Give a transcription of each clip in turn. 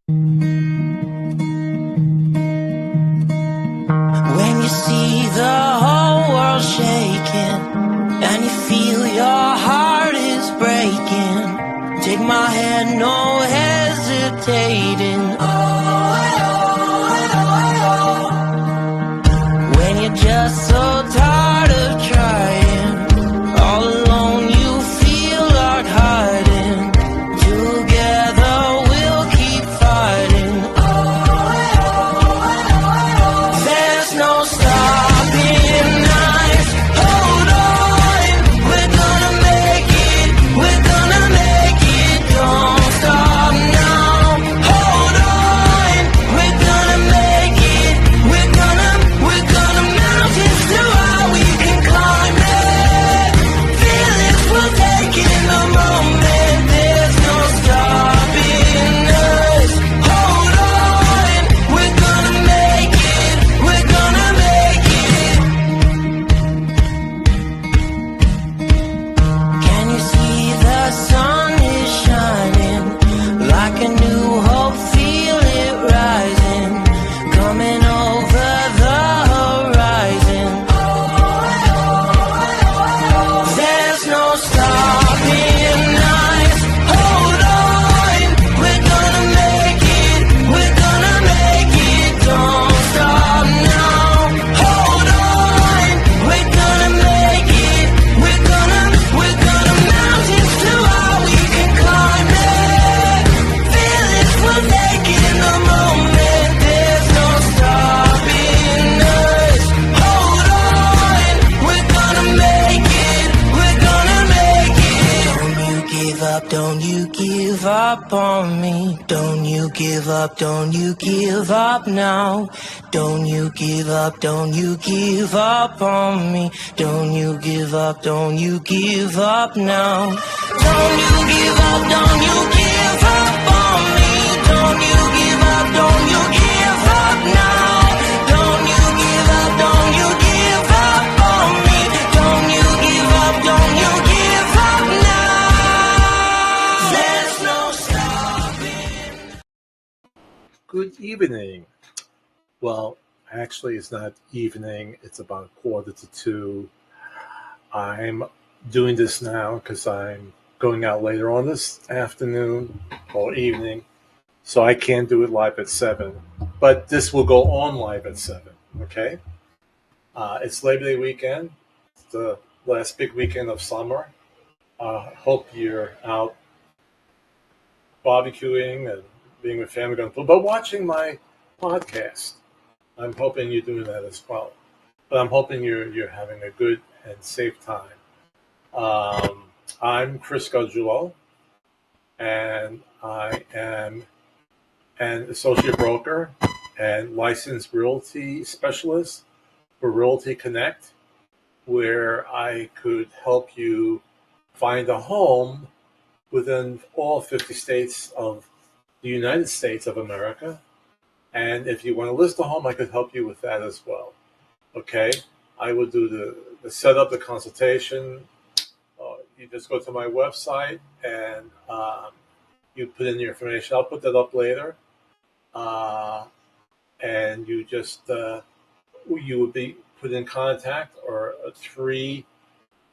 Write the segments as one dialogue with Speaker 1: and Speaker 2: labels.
Speaker 1: When you see the whole world shaking and you feel your heart is breaking, take my hand, no hesitating. When you're just so tired of trying, all alone you feel like hiding. Together we'll keep fighting. There's no stopping us. Hold on, we're gonna make it. We're gonna make it. Don't stop now. Hold on, we're gonna make it. We're gonna mountains to how we can climb it. Feelings will take in the moment. There's no stopping us. Hold on, we're gonna make it. We're gonna make it. Can you see the sun is shining like a new hope? Feel it rising, coming over the horizon. There's no stopping us. Hold on, we're gonna make it. We're gonna make it. Don't stop now. Hold on, we're gonna make it. We're gonna mountains to how we can climb it. Feelings will take in the moment. There's no stopping us. Hold on, we're gonna make it. We're gonna make it. Don't you give up, don't you give up on me. Don't you give up, don't you give up now. Don't you give up, don't you give up on me. Don't you give up, don't you give up now. Don't you give up, don't you give up on me. Don't you give up, don't you give up now. Don't you give up, don't you give up on me. Don't you give up, don't you give up now. There's no stopping.
Speaker 2: Good evening. Well, actually, it's not evening. It's about 1:45. I'm doing this now because I'm going out later on this afternoon or evening, so I can't do it live at 7. But this will go on live at 7, okay? It's Labor Day weekend. It's the last big weekend of summer. Hope you're out barbecuing and being with family, going, but watching my podcast. I'm hoping you're doing that as well. But I'm hoping you're having a good and safe time. I'm Chris Gargiulo, and I am an associate broker and licensed realty specialist for Realty Connect, where I could help you find a home within all 50 states of the United States of America. And if you want to list a home, I could help you with that as well. Okay? I would do the setup, the consultation. You just go to my website and you put in your information. I'll put that up later. And you just, you would be put in contact, or 3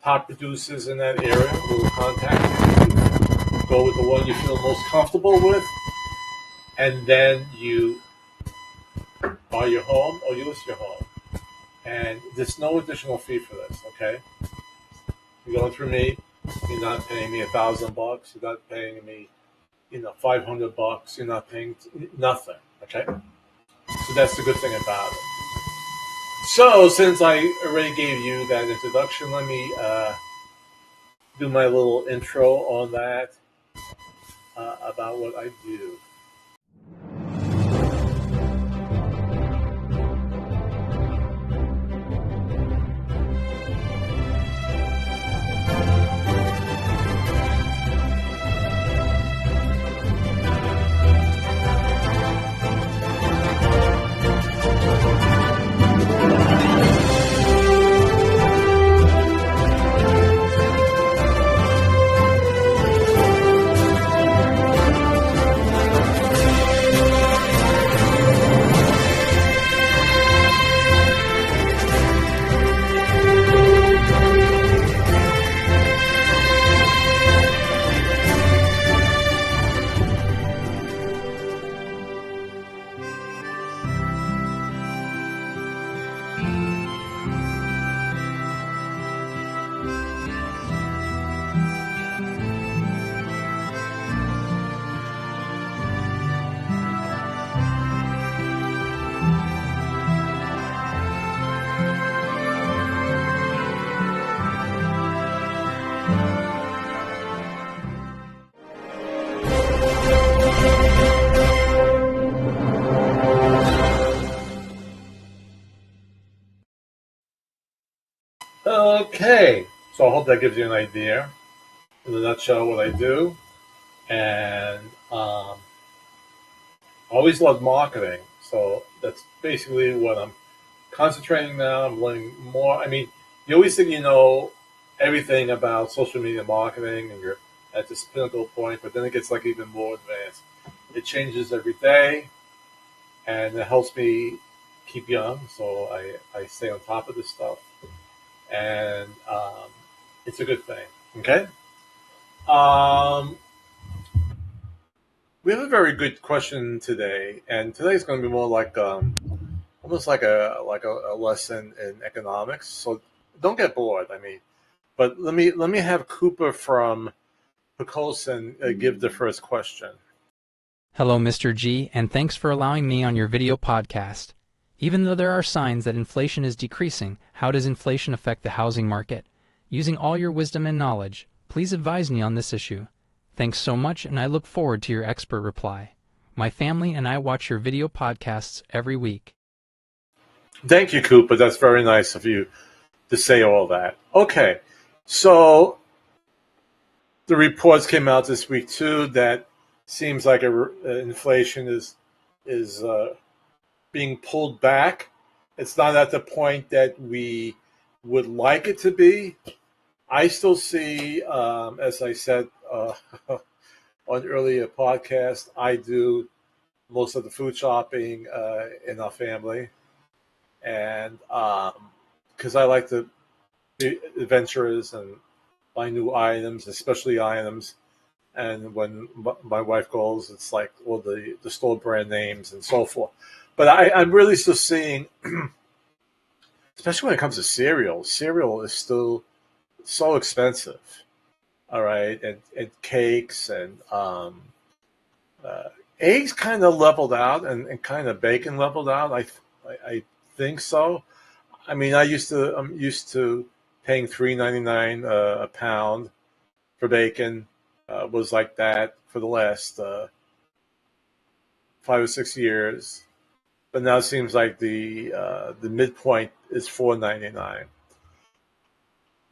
Speaker 2: top producers in that area will contact you. Go with the one you feel most comfortable with. And then you buy your home or you list your home. And there's no additional fee for this, okay? You're going through me. You're not paying me $1,000. You're not paying me, $500. You're not paying nothing, okay? So that's the good thing about it. So since I already gave you that introduction, let me do my little intro on that about what I do. Okay, so I hope that gives you an idea, in a nutshell, what I do. And I always loved marketing, so that's basically what I'm concentrating now. I'm learning more. I mean, you always think you know everything about social media marketing, and you're at this pinnacle point, but then it gets like even more advanced. It changes every day, and it helps me keep young, so I stay on top of this stuff, and it's a good thing. Okay. Um, we have a very good question today, and today's going to be more like almost like a lesson in economics. So don't get bored. I mean, but let me have Cooper from Picosin give the first question.
Speaker 3: Hello, Mr. G, and thanks for allowing me on your video podcast. Even though there are signs that inflation is decreasing, how does inflation affect the housing market? Using all your wisdom and knowledge, please advise me on this issue. Thanks so much, and I look forward to your expert reply. My family and I watch your video podcasts every week.
Speaker 2: Thank you, Cooper. That's very nice of you to say all that. Okay, so the reports came out this week too that seems like inflation is being pulled back. It's not at the point that we would like it to be. I still see, as I said on earlier podcast, I do most of the food shopping in our family, and because I like to be adventurous and buy new items, especially items. And when my wife goes, it's like all the store brand names and so forth. But I'm really still seeing, especially when it comes to cereal. Cereal is still so expensive. All right, and cakes and eggs kind of leveled out, and kind of bacon leveled out. I think so. I mean, I'm used to paying $3.99 a pound for bacon. Was like that for the last 5 or 6 years, but now it seems like the midpoint is $4.99.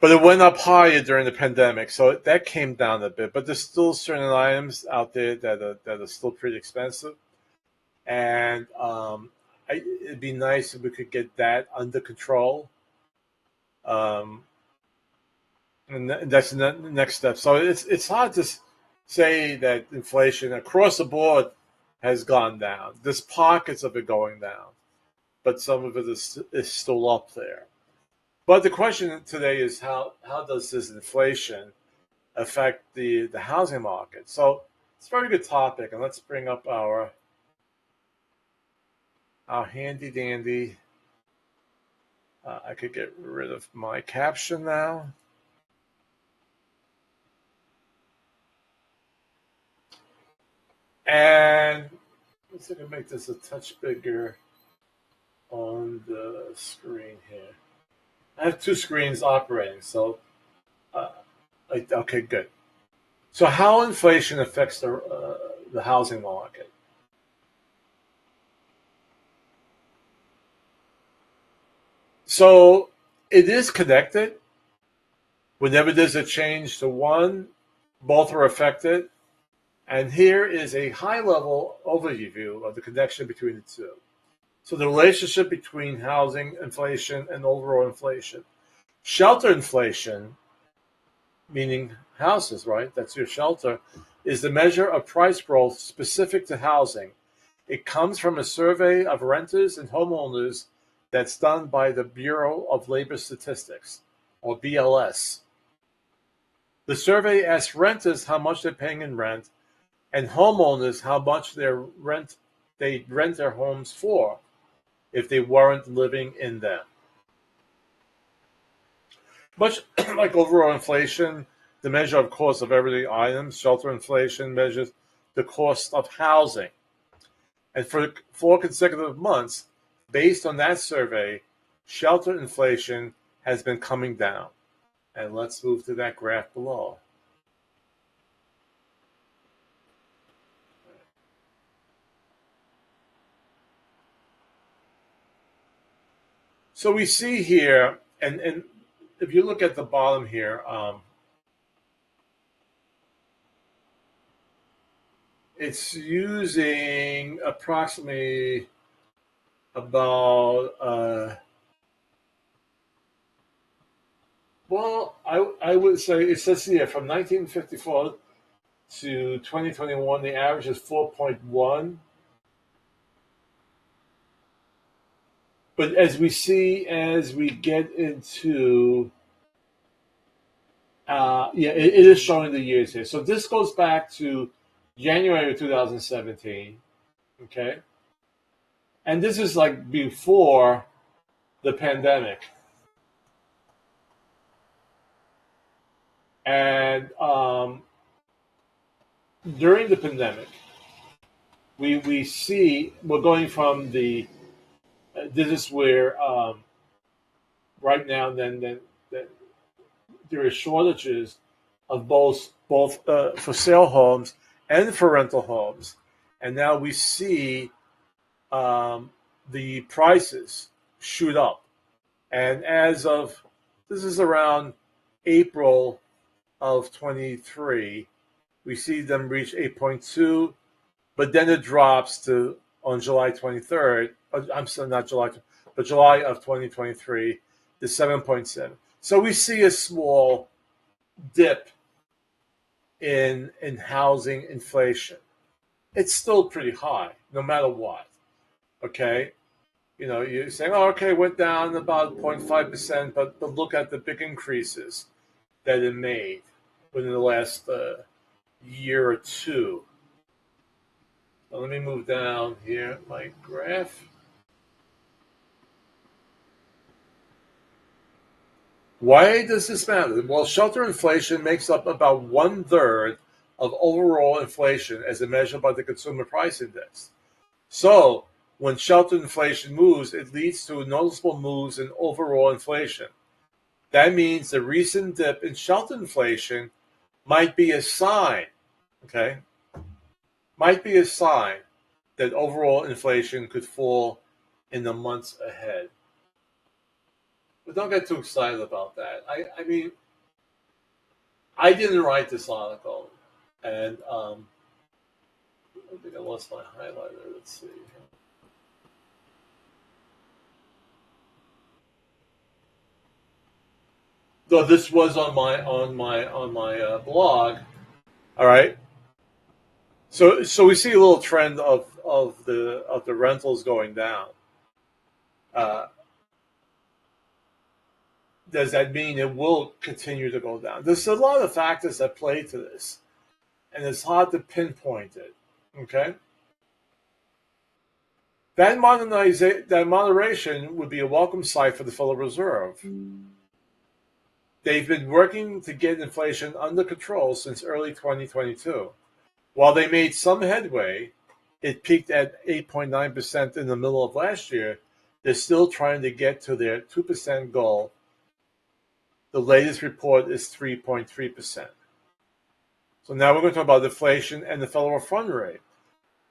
Speaker 2: But it went up higher during the pandemic, so that came down a bit. But there's still certain items out there that are still pretty expensive, and it'd be nice if we could get that under control. Um, and that's the next step. So it's hard to say that inflation across the board has gone down. There's pockets of it going down, but some of it is still up there. But the question today is how does this inflation affect the housing market? So it's a very good topic, and let's bring up our handy dandy. I could get rid of my caption now. And let's see if I can make this a touch bigger on the screen here. I have two screens operating, so okay, good. So how inflation affects the housing market? So it is connected. Whenever there's a change to one, both are affected. And here is a high-level overview of the connection between the two. So the relationship between housing inflation and overall inflation. Shelter inflation, meaning houses, right? That's your shelter, is the measure of price growth specific to housing. It comes from a survey of renters and homeowners that's done by the Bureau of Labor Statistics, or BLS. The survey asks renters how much they're paying in rent and homeowners how much they'd rent their homes for if they weren't living in them. Much like overall inflation, the measure of cost of everyday items, shelter inflation measures the cost of housing. And for 4 consecutive months, based on that survey, shelter inflation has been coming down. And let's move to that graph below. So we see here, and if you look at the bottom here, it's using approximately about well, I would say it says here from 1954 to 2021, the average is 4.1. But as we see, as we get into, yeah, it is showing the years here. So this goes back to January of 2017, okay? And this is like before the pandemic. And during the pandemic, we see we're going from the, this is where right now then there are shortages of both for sale homes and for rental homes, and now we see the prices shoot up. And as of, this is around April of 23, we see them reach 8.2, but then it drops to on July 23rd. I'm sorry, not July, but July of 2023 to 7.7. So we see a small dip in housing inflation. It's still pretty high, no matter what. Okay, you know, you're saying, oh, okay, went down about 0.5%, but look at the big increases that it made within the last year or two. So let me move down here, my graph. Why does this matter? Well, shelter inflation makes up about 1/3 of overall inflation as measured by the Consumer Price Index. So, when shelter inflation moves, it leads to noticeable moves in overall inflation. That means the recent dip in shelter inflation might be a sign, okay? Might be a sign that overall inflation could fall in the months ahead. But don't get too excited about that. I mean, I didn't write this article, and I think I lost my highlighter. Let's see. Though this was on my blog. All right. So we see a little trend of the rentals going down. Does that mean it will continue to go down? There's a lot of factors that play to this, and it's hard to pinpoint it. Okay. That moderation would be a welcome sight for the Federal Reserve. They've been working to get inflation under control since early 2022. While they made some headway, it peaked at 8.9% in the middle of last year. They're still trying to get to their 2% goal. The latest report is 3.3%. So now we're going to talk about inflation and the federal fund rate.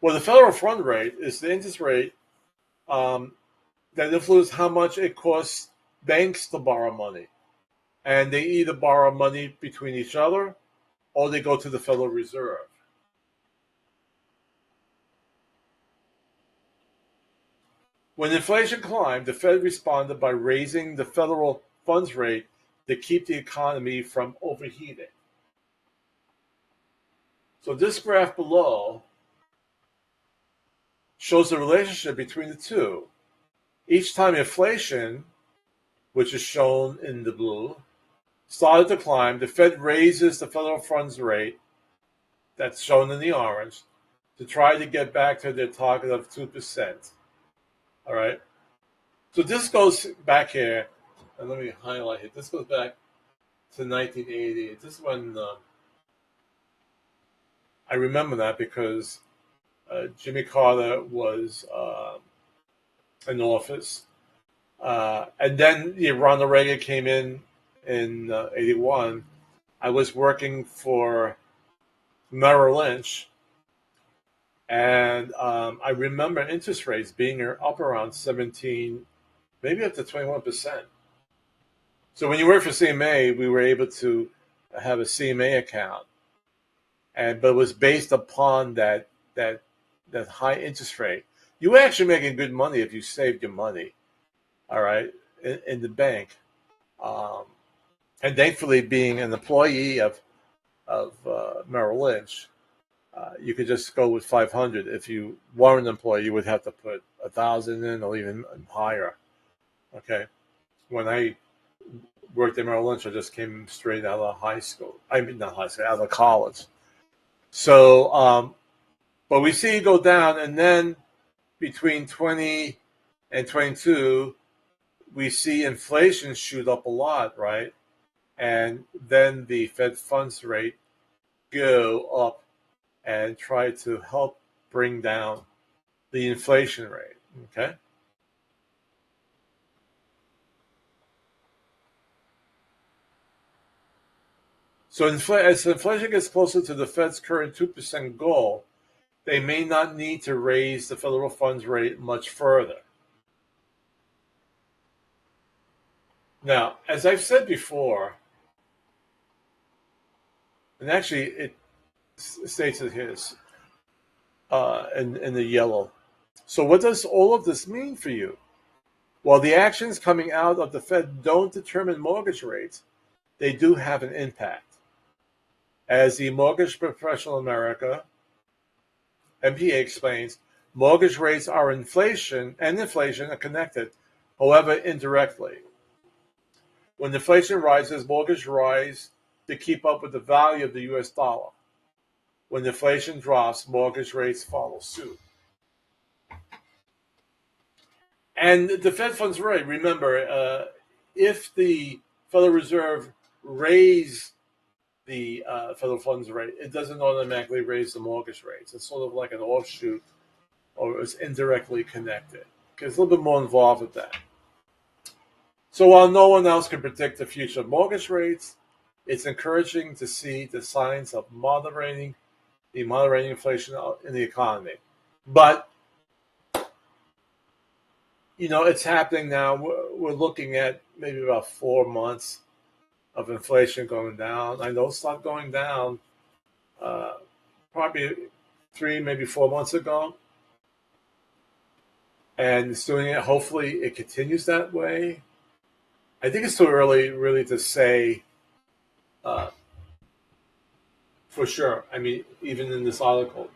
Speaker 2: Well, the federal fund rate is the interest rate that influences how much it costs banks to borrow money. And they either borrow money between each other or they go to the Federal Reserve. When inflation climbed, the Fed responded by raising the federal funds rate to keep the economy from overheating. So this graph below shows the relationship between the two. Each time inflation, which is shown in the blue, started to climb, the Fed raises the federal funds rate, that's shown in the orange, to try to get back to their target of 2%. All right? So this goes back here, and let me highlight it. This goes back to 1980. This is when I remember that because Jimmy Carter was in office. And then Ronald Reagan came in 81. I was working for Merrill Lynch, and I remember interest rates being up around 17, maybe up to 21%. So when you work for CMA, we were able to have a CMA account, but it was based upon that high interest rate. You were actually making good money if you saved your money, all right, in the bank. Um, and thankfully, being an employee of Merrill Lynch, you could just go with 500. If you were an employee, you would have to put 1,000 in or even higher. Okay. When I worked at Merrill Lynch, I just came straight out of high school. I mean, not high school, out of college. So, but we see it go down, and then between 20 and 22, we see inflation shoot up a lot, right? And then the Fed funds rate go up and try to help bring down the inflation rate, okay? So as inflation gets closer to the Fed's current 2% goal, they may not need to raise the federal funds rate much further. Now, as I've said before, and actually it states it here in the yellow. So what does all of this mean for you? While the actions coming out of the Fed don't determine mortgage rates, they do have an impact. As the Mortgage Professional America, MPA, explains, mortgage rates are inflation are connected, however indirectly. When inflation rises, mortgages rise to keep up with the value of the US dollar. When inflation drops, mortgage rates follow suit. And the Fed funds rate, remember, if the Federal Reserve raise the federal funds rate, it doesn't automatically raise the mortgage rates. It's sort of like an offshoot, or it's indirectly connected. Okay, it's a little bit more involved with that. So while no one else can predict the future of mortgage rates, it's encouraging to see the signs of moderating inflation in the economy. But it's happening now. We're looking at maybe about 4 months of inflation going down. I know it stopped going down probably 3, maybe 4 months ago. And it's doing it. Hopefully it continues that way. I think it's too early really to say for sure. I mean, even in this article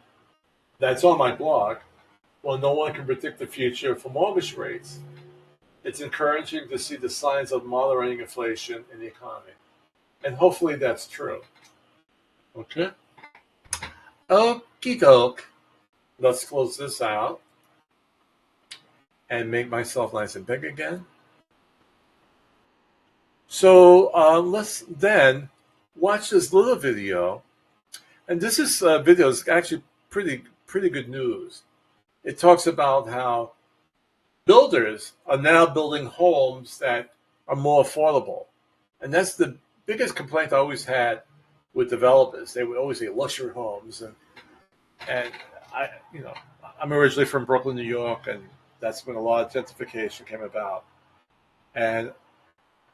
Speaker 2: that's on my blog, well, no one can predict the future for mortgage rates. It's encouraging to see the signs of moderating inflation in the economy. And hopefully that's true. Okay? Okie doke. Let's close this out and make myself nice and big again. So let's then watch this little video. And this video is actually pretty good news. It talks about how builders are now building homes that are more affordable. And that's the biggest complaint I always had with developers. They would always say luxury homes, and I'm originally from Brooklyn, New York, and that's when a lot of gentrification came about. And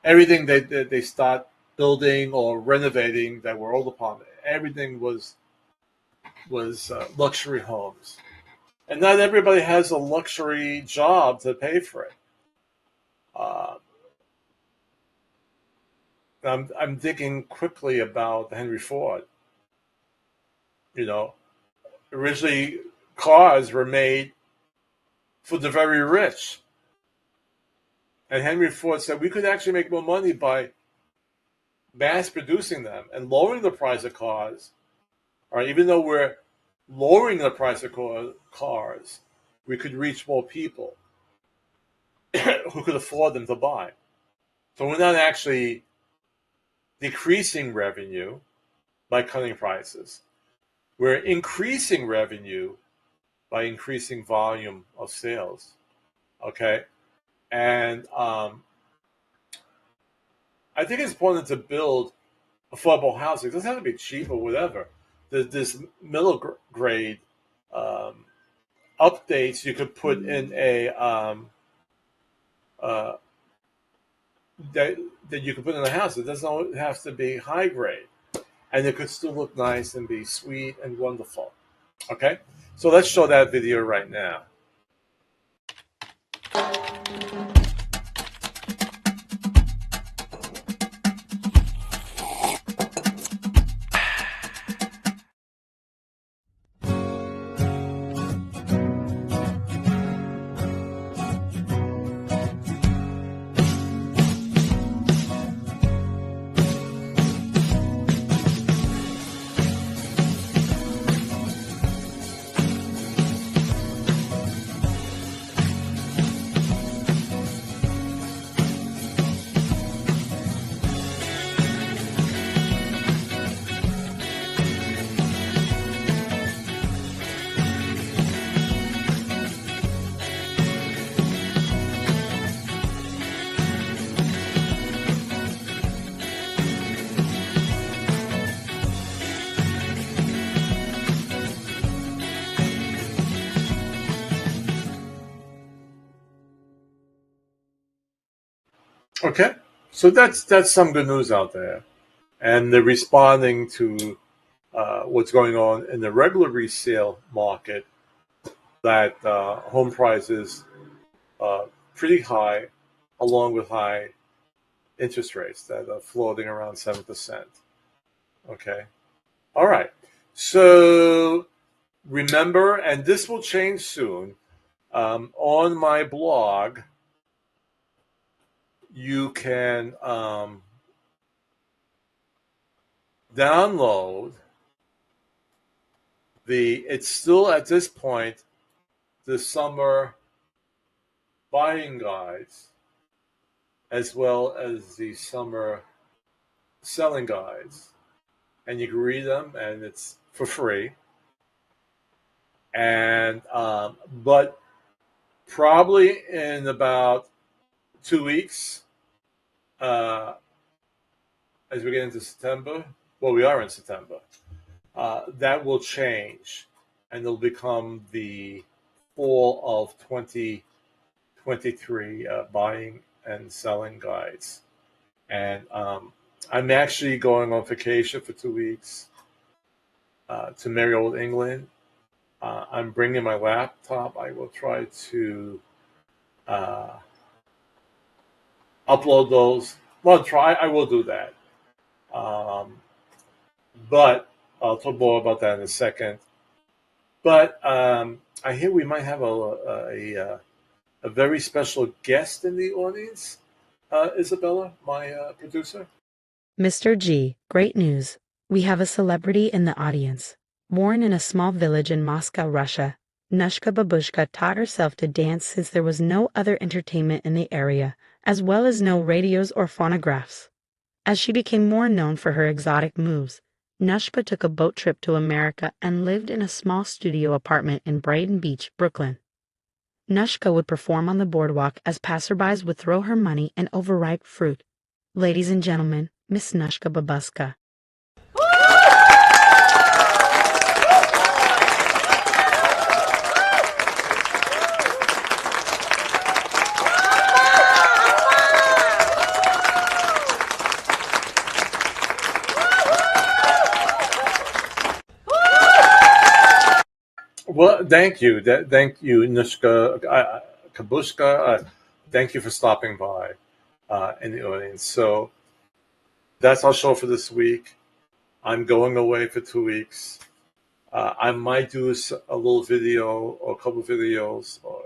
Speaker 2: everything they start building or renovating that were old apartments, everything was luxury homes. And not everybody has a luxury job to pay for it. I'm thinking quickly about Henry Ford. Originally cars were made for the very rich. And Henry Ford said we could actually make more money by mass producing them and lowering the price of cars. Or even though we're lowering the price of cars, we could reach more people who could afford them to buy. So we're not actually decreasing revenue by cutting prices. We're increasing revenue by increasing volume of sales. Okay? And I think it's important to build affordable housing. It doesn't have to be cheap or whatever. There's this middle grade updates you could put in that you can put in the house. It doesn't have to be high grade, and it could still look nice and be sweet and wonderful. Okay, so let's show that video right now. Okay, so that's some good news out there, and they're responding to what's going on in the regular resale market. That home prices pretty high, along with high interest rates that are floating around 7%. Okay, all right. So remember, and this will change soon. On my blog, you can download it's still at this point, the summer buying guides, as well as the summer selling guides. And you can read them, and it's for free. And but probably in about 2 weeks, as we get into September, well, we are in September, that will change, and it'll become the fall of 2023 buying and selling guides. And I'm actually going on vacation for 2 weeks to merry old England. I'm bringing my laptop. I will try to upload those. Well, I will do that. But I'll talk more about that in a second. But I hear we might have a very special guest in the audience. Isabella, my producer.
Speaker 4: Mr. G, great news. We have a celebrity in the audience. Born in a small village in Moscow, Russia, Nushka Babushka taught herself to dance since there was no other entertainment in the area, as well as no radios or phonographs. As she became more known for her exotic moves, Nushka took a boat trip to America and lived in a small studio apartment in Brighton Beach, Brooklyn. Nushka would perform on the boardwalk as passerbys would throw her money and overripe fruit. Ladies and gentlemen, Miss Nushka Babushka.
Speaker 2: Well, thank you. Thank you, Nushka Kabushka. Thank you for stopping by in the audience. So that's our show for this week. I'm going away for 2 weeks. I might do a little video or a couple of videos or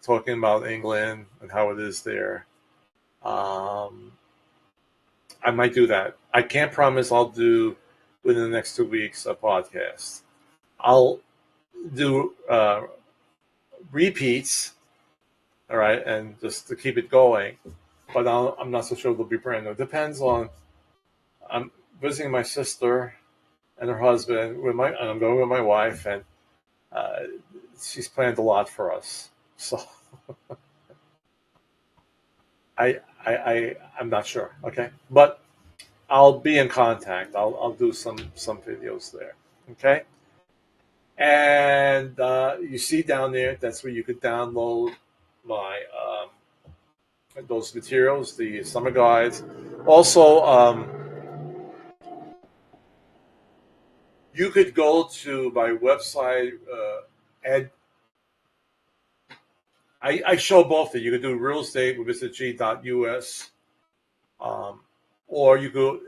Speaker 2: talking about England and how it is there. I might do that. I can't promise I'll do within the next 2 weeks a podcast. I'll do repeats, all right, and just to keep it going. But I'm not so sure they'll be brand new. It depends on. I'm visiting my sister and her husband and I'm going with my wife, and she's planned a lot for us. So I'm not sure. Okay, but I'll be in contact. I'll do some videos there. Okay. And you see down there, that's where you could download my those materials, the summer guides. Also, you could go to my website, and I show both of you. You could do real estate with mrg.us, or you go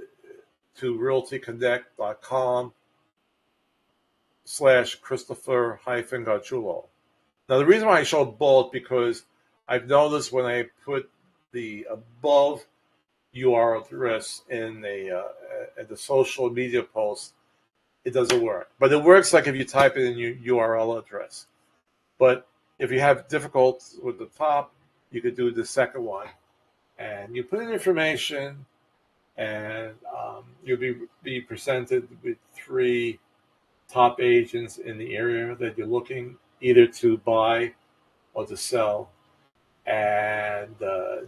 Speaker 2: to realtyconnect.com/Christopher-Gargiulo. Now, the reason why I show both, because I've noticed when I put the above URL address in the social media post, it doesn't work. But it works like if you type it in your URL address. But if you have difficulty with the top, you could do the second one. And you put in information, and you'll be presented with 3 top agents in the area that you're looking either to buy or to sell. And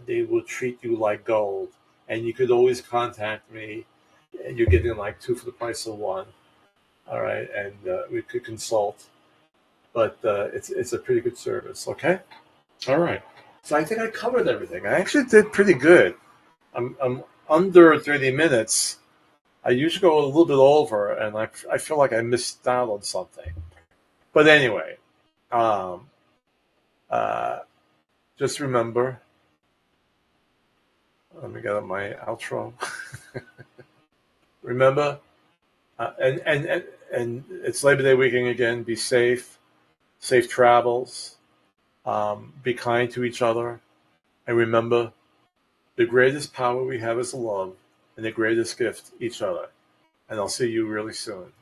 Speaker 2: they will treat you like gold. And you could always contact me. And you're getting like 2 for the price of 1. All right, and we could consult. But it's a pretty good service. Okay. All right. So I think I covered everything. I actually did pretty good. I'm under 30 minutes. I usually go a little bit over, and I feel like I missed out on something. But anyway, just remember. Let me get up my outro. Remember, and it's Labor Day weekend again. Be safe, safe travels. Be kind to each other, and remember, the greatest power we have is love, and the greatest gift, each other. And I'll see you really soon.